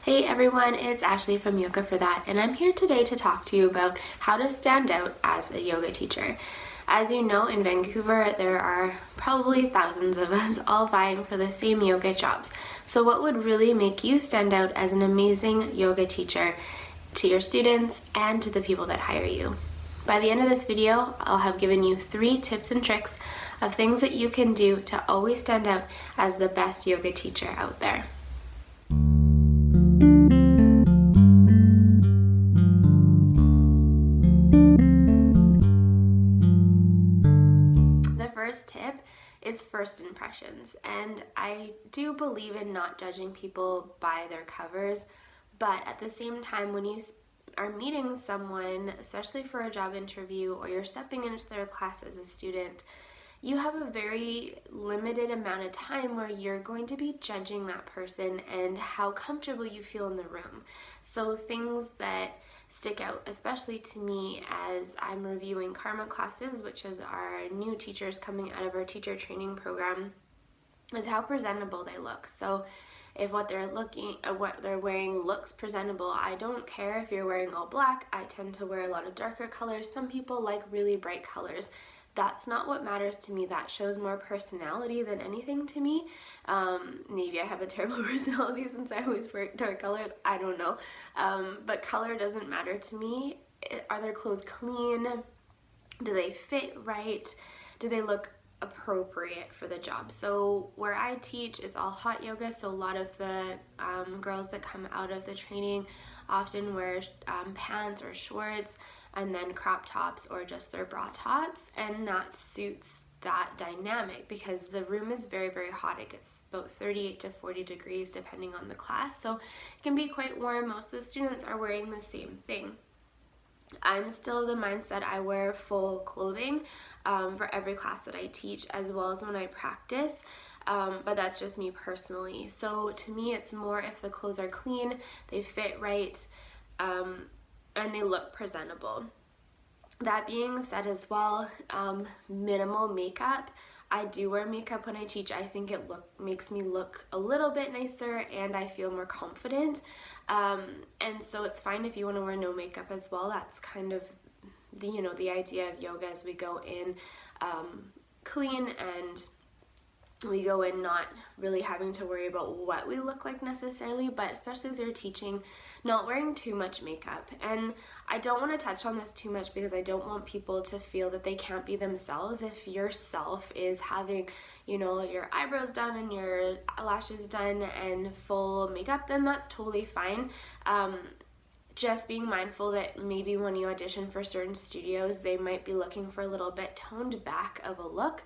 Hey everyone, it's Ashley from Yoga for That, and I'm here today to talk to you about how to stand out as a yoga teacher. As you know, in Vancouver, there are probably thousands of us all vying for the same yoga jobs. So what would really make you stand out as an amazing yoga teacher to your students and to the people that hire you? By the end of this video, I'll have given you 3 tips and tricks of things that you can do to always stand out as the best yoga teacher out there. First tip is first impressions, and I do believe in not judging people by their covers, but at the same time, when you are meeting someone, especially for a job interview or you're stepping into their class as a student, you have a very limited amount of time where you're going to be judging that person and how comfortable you feel in the room. So things that stick out, especially to me as I'm reviewing Karma classes, which is our new teachers coming out of our teacher training program, is how presentable they look. So if what they're wearing looks presentable, I don't care if you're wearing all black. I tend to wear a lot of darker colors. Some people like really bright colors. That's not what matters to me. That shows more personality than anything to me. Maybe I have a terrible personality since I always wear dark colors. I don't know. But color doesn't matter to me. Are their clothes clean? Do they fit right? Do they look appropriate for the job? So where I teach, it's all hot yoga. So a lot of the girls that come out of the training often wear pants or shorts, and then crop tops or just their bra tops, and that suits that dynamic because the room is very, very hot. It gets about 38 to 40 degrees depending on the class, so it can be quite warm. Most of the students are wearing the same thing. I'm still of the mindset I wear full clothing for every class that I teach, as well as when I practice. But that's just me personally. So to me, it's more if the clothes are clean, they fit right, and they look presentable. That being said as well, minimal makeup. I do wear makeup when I teach. I think it makes me look a little bit nicer and I feel more confident. And so it's fine if you want to wear no makeup as well. That's kind of the idea of yoga, as we go in clean, and we go in not really having to worry about what we look like necessarily, but especially as you're teaching, not wearing too much makeup. And I don't want to touch on this too much because I don't want people to feel that they can't be themselves. If yourself is having, your eyebrows done and your lashes done and full makeup, then that's totally fine. Just being mindful that maybe when you audition for certain studios, they might be looking for a little bit toned back of a look.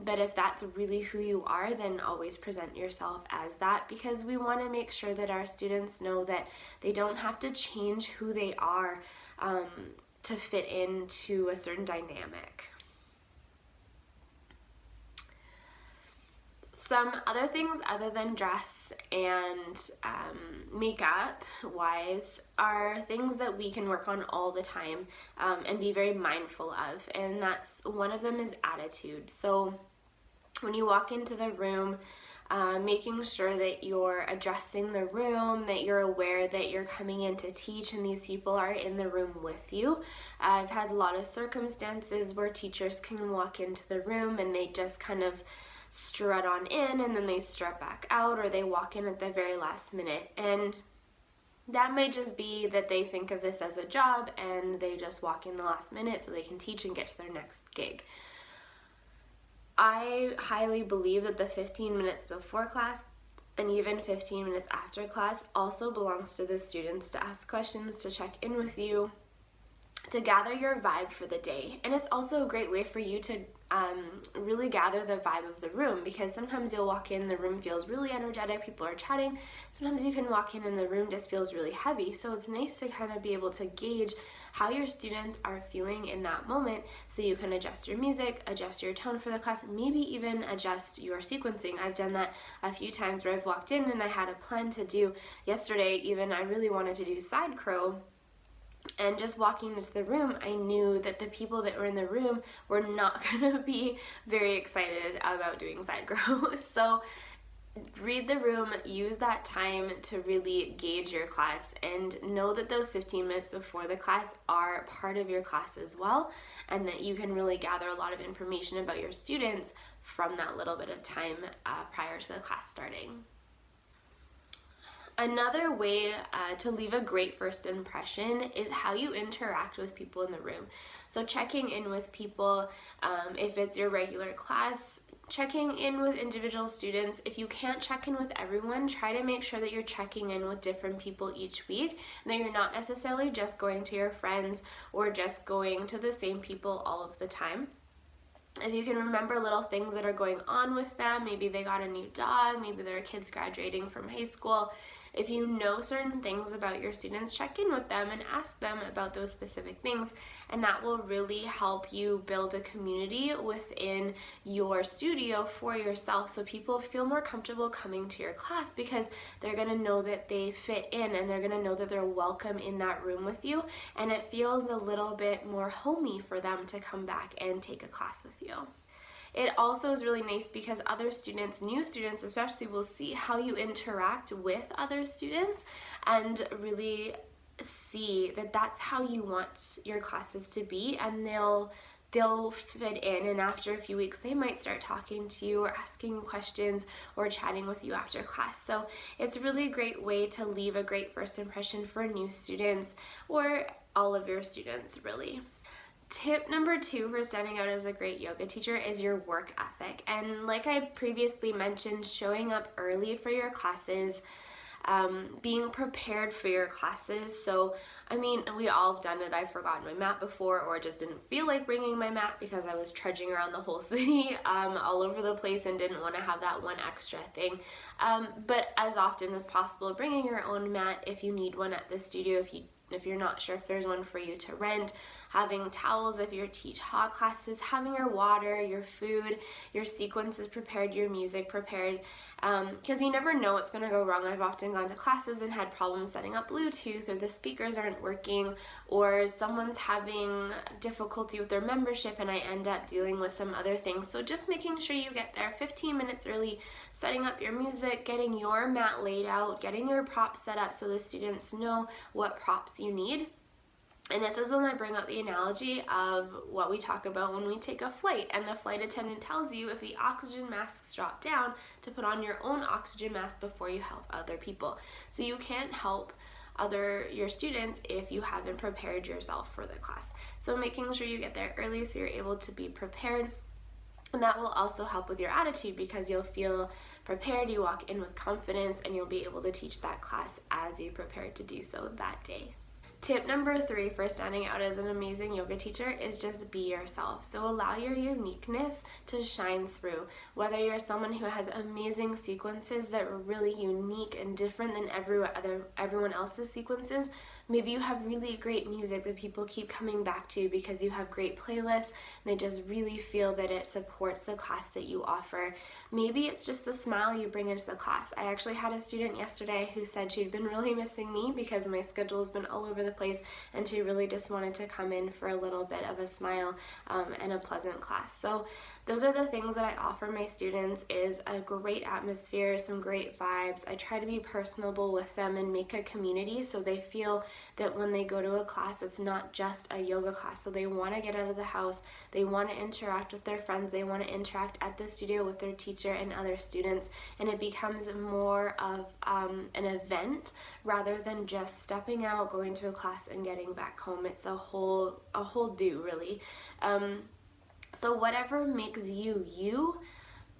But if that's really who you are, then always present yourself as that, because we want to make sure that our students know that they don't have to change who they are to fit into a certain dynamic. Some other things other than dress and makeup wise are things that we can work on all the time and be very mindful of, and that's one of them is attitude. So when you walk into the room, making sure that you're addressing the room, that you're aware that you're coming in to teach and these people are in the room with you. I've had a lot of circumstances where teachers can walk into the room and they just kind of strut on in and then they strut back out, or they walk in at the very last minute, and that may just be that they think of this as a job and they just walk in the last minute so they can teach and get to their next gig. I highly believe that the 15 minutes before class and even 15 minutes after class also belongs to the students to ask questions, to check in with you, to gather your vibe for the day. And it's also a great way for you to really gather the vibe of the room, because sometimes you'll walk in, the room feels really energetic, people are chatting. Sometimes you can walk in and the room just feels really heavy. So it's nice to kind of be able to gauge how your students are feeling in that moment, so you can adjust your music, adjust your tone for the class, maybe even adjust your sequencing. I've done that a few times where I've walked in and I had a plan to do. Yesterday even, I really wanted to do side crow, and just walking into the room, I knew that the people that were in the room were not going to be very excited about doing side crow. So read the room, use that time to really gauge your class, and know that those 15 minutes before the class are part of your class as well, and that you can really gather a lot of information about your students from that little bit of time prior to the class starting. Another way to leave a great first impression is how you interact with people in the room. So checking in with people, if it's your regular class, checking in with individual students. If you can't check in with everyone, try to make sure that you're checking in with different people each week, and that you're not necessarily just going to your friends or just going to the same people all of the time. If you can remember little things that are going on with them, maybe they got a new dog, maybe there are kids graduating from high school. If you know certain things about your students, check in with them and ask them about those specific things, and that will really help you build a community within your studio for yourself, so people feel more comfortable coming to your class because they're going to know that they fit in, and they're going to know that they're welcome in that room with you, and it feels a little bit more homey for them to come back and take a class with you. It also is really nice because other students, new students especially, will see how you interact with other students and really see that that's how you want your classes to be, and they'll fit in, and after a few weeks they might start talking to you or asking questions or chatting with you after class. So it's really a great way to leave a great first impression for new students, or all of your students really. Tip number 2 for standing out as a great yoga teacher is your work ethic. And like I previously mentioned, showing up early for your classes, being prepared for your classes. So, I mean, we all have done it. I've forgotten my mat before, or just didn't feel like bringing my mat because I was trudging around the whole city all over the place and didn't want to have that one extra thing. But as often as possible, bringing your own mat if you need one at the studio, if you're not sure if there's one for you to rent, having towels if you teach hot classes, having your water, your food, your sequences prepared, your music prepared, because you never know what's going to go wrong. I've often gone to classes and had problems setting up Bluetooth, or the speakers aren't working, or someone's having difficulty with their membership and I end up dealing with some other things. So just making sure you get there 15 minutes early, setting up your music, getting your mat laid out, getting your props set up so the students know what props you need. And this is when I bring up the analogy of what we talk about when we take a flight, and the flight attendant tells you if the oxygen masks drop down to put on your own oxygen mask before you help other people. So you can't help your students if you haven't prepared yourself for the class. So making sure you get there early so you're able to be prepared. And that will also help with your attitude, because you'll feel prepared, you walk in with confidence, and you'll be able to teach that class as you prepared to do so that day. Tip number 3 for standing out as an amazing yoga teacher is just be yourself. So allow your uniqueness to shine through. Whether you're someone who has amazing sequences that are really unique and different than everyone else's sequences, maybe you have really great music that people keep coming back to because you have great playlists and they just really feel that it supports the class that you offer. Maybe it's just the smile you bring into the class. I actually had a student yesterday who said she'd been really missing me because my schedule has been all over the place, and she really just wanted to come in for a little bit of a smile and a pleasant class. So those are the things that I offer my students, is a great atmosphere, some great vibes. I try to be personable with them and make a community so they feel that when they go to a class, it's not just a yoga class. So they want to get out of the house, they want to interact with their friends, they want to interact at the studio with their teacher and other students, and it becomes more of an event rather than just stepping out, going to a class and getting back home. It's a whole do, really. So whatever makes you you,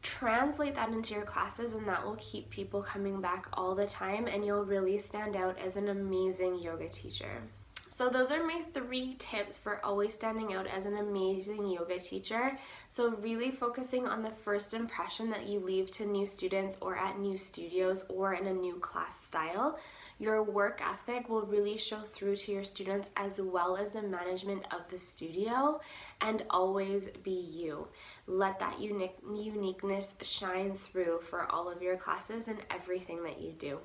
translate that into your classes, and that will keep people coming back all the time, and you'll really stand out as an amazing yoga teacher. So those are my 3 tips for always standing out as an amazing yoga teacher. So really focusing on the first impression that you leave to new students or at new studios or in a new class style. Your work ethic will really show through to your students, as well as the management of the studio, and always be you. Let that uniqueness shine through for all of your classes and everything that you do.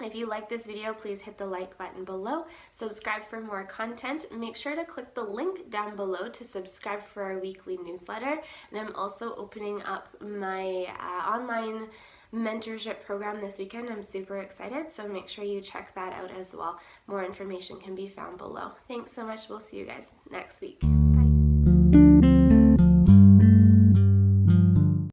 If you like this video, please hit the like button below, subscribe for more content, make sure to click the link down below to subscribe for our weekly newsletter, and I'm also opening up my online mentorship program this weekend. I'm super excited, so make sure you check that out as well. More information can be found below. Thanks so much. We'll see you guys next week.